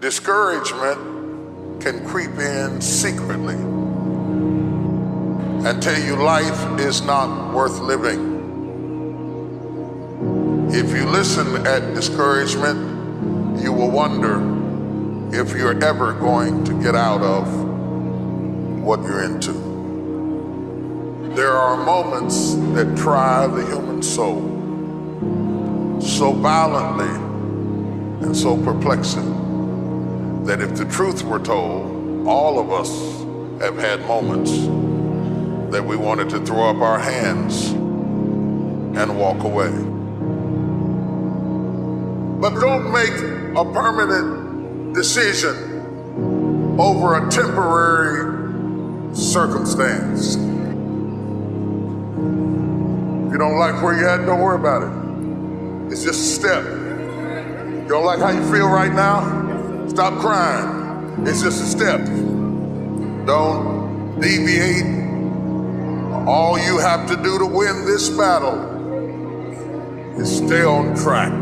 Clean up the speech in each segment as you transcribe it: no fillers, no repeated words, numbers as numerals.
Discouragement can creep in secretly and tell you life is not worth living. If you listen at discouragement, you will wonder if you're ever going to get out of what you're into. There are moments that try the human soul so violently and so perplexing that if the truth were told, all of us have had moments that we wanted to throw up our hands and walk away. But don't make a permanent decision over a temporary circumstance. If you don't like where you're at, don't worry about it. It's just a step. You don't like how you feel right now? Stop crying. It's just a step. Don't deviate. All you have to do to win this battle is stay on track.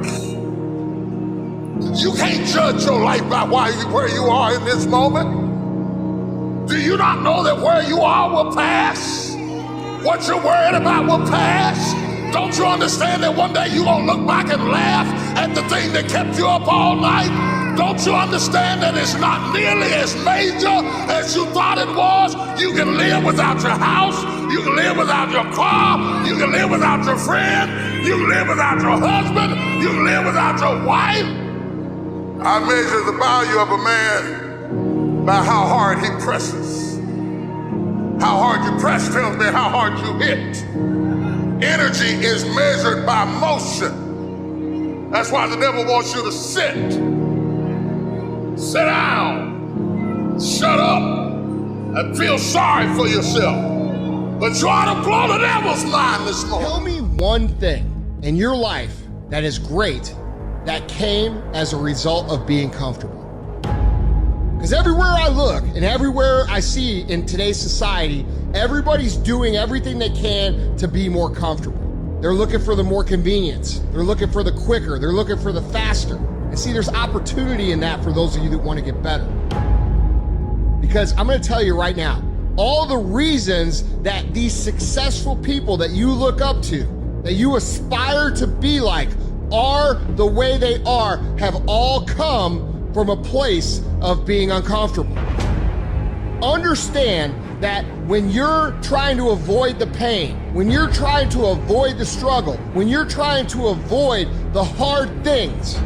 You can't judge your life by where you are in this moment. Do you not know that where you are will pass? What you're worried about will pass? Don't you understand that one day you're gonna look back and laugh at the thing that kept you up all night? Don't you understand that it's not nearly as major as you thought it was? You can live without your house, you can live without your car, you can live without your friend, you can live without your husband, you can live without your wife. I measure the value of a man by how hard he presses. How hard you press tells me how hard you hit. Energy is measured by motion. That's why the devil wants you to sit down, shut up, and feel sorry for yourself. But try to blow the devil's mind this morning. Tell me one thing in your life that is great that came as a result of being comfortable. Because everywhere I look and everywhere I see in today's society, everybody's doing everything they can to be more comfortable. They're looking for the more convenience. They're looking for the quicker. They're looking for the faster. And see, there's opportunity in that for those of you that want to get better. Because I'm going to tell you right now, all the reasons that these successful people that you look up to, that you aspire to be like, are the way they are, have all come from a place of being uncomfortable. Understand that when you're trying to avoid the pain, when you're trying to avoid the struggle, when you're trying to avoid the hard things,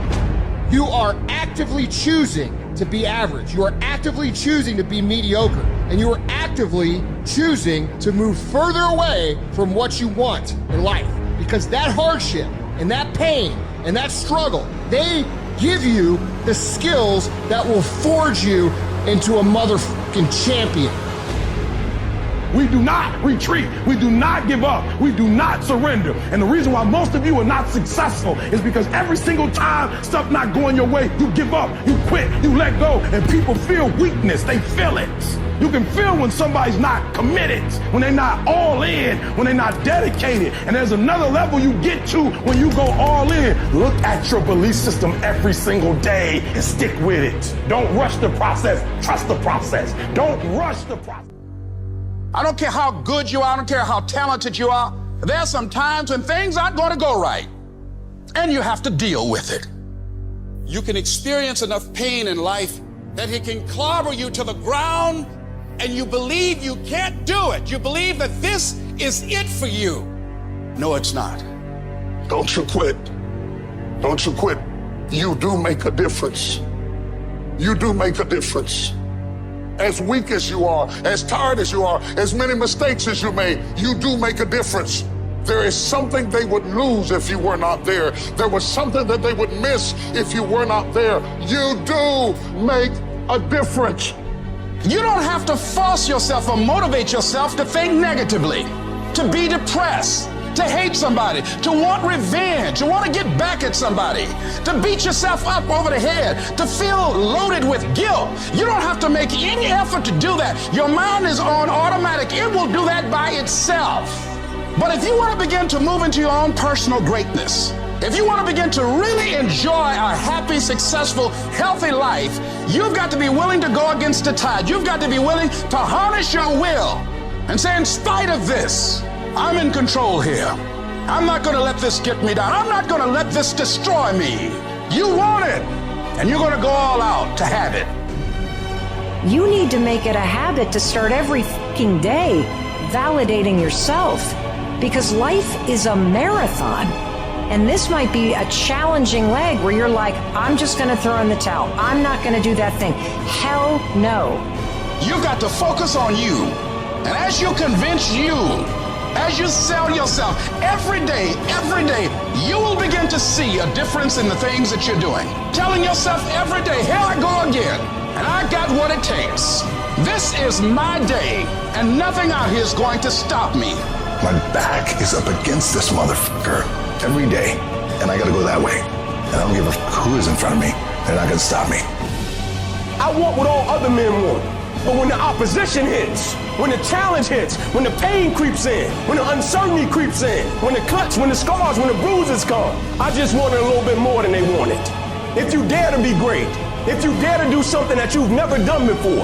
you are actively choosing to be average. You are actively choosing to be mediocre. And you are actively choosing to move further away from what you want in life. Because that hardship and that pain and that struggle, they give you the skills that will forge you into a motherfucking champion. We do not retreat. We do not give up. We do not surrender. And the reason why most of you are not successful is because every single time stuff not going your way, you give up, you quit, you let go, and people feel weakness. They feel it. You can feel when somebody's not committed, when they're not all in, when they're not dedicated. And there's another level you get to when you go all in. Look at your belief system every single day and stick with it. Don't rush the process. Trust the process. Don't rush the process. I don't care how good you are, I don't care how talented you are. There are some times when things aren't going to go right, and you have to deal with it. You can experience enough pain in life that it can clobber you to the ground, and you believe you can't do it. You believe that this is it for you. No, it's not. Don't you quit. Don't you quit. You do make a difference. You do make a difference. As weak as you are, as tired as you are, as many mistakes as you made, you do make a difference. There is something they would lose if you were not there. There was something that they would miss if you were not there. You do make a difference. You don't have to force yourself or motivate yourself to think negatively, to be depressed, to hate somebody, to want revenge, to want to get back at somebody, to beat yourself up over the head, to feel loaded with guilt. You don't have to make any effort to do that. Your mind is on automatic. It will do that by itself. But if you want to begin to move into your own personal greatness, If you want to begin to really enjoy a happy, successful, healthy life, you've got to be willing to go against the tide. You've got to be willing to harness your will and say, in spite of this, I'm in control here. I'm not going to let this get me down. I'm not going to let this destroy me. You want it, and you're going to go all out to have it. You need to make it a habit to start every fucking day validating yourself, because life is a marathon. And this might be a challenging leg where you're like, I'm just going to throw in the towel. I'm not going to do that thing. Hell no. You've got to focus on you. And as you convince you, as you sell yourself every day, you will begin to see a difference in the things that you're doing. Telling yourself every day, here I go again, and I got what it takes. This is my day, and nothing out here is going to stop me. My back is up against this motherfucker every day, and I gotta go that way. And I don't give a who is in front of me. They're not gonna stop me. I want what all other men want. But when the opposition hits, when the challenge hits, when the pain creeps in, when the uncertainty creeps in, when the cuts, when the scars, when the bruises come, I just want it a little bit more than they want it. If you dare to be great, if you dare to do something that you've never done before,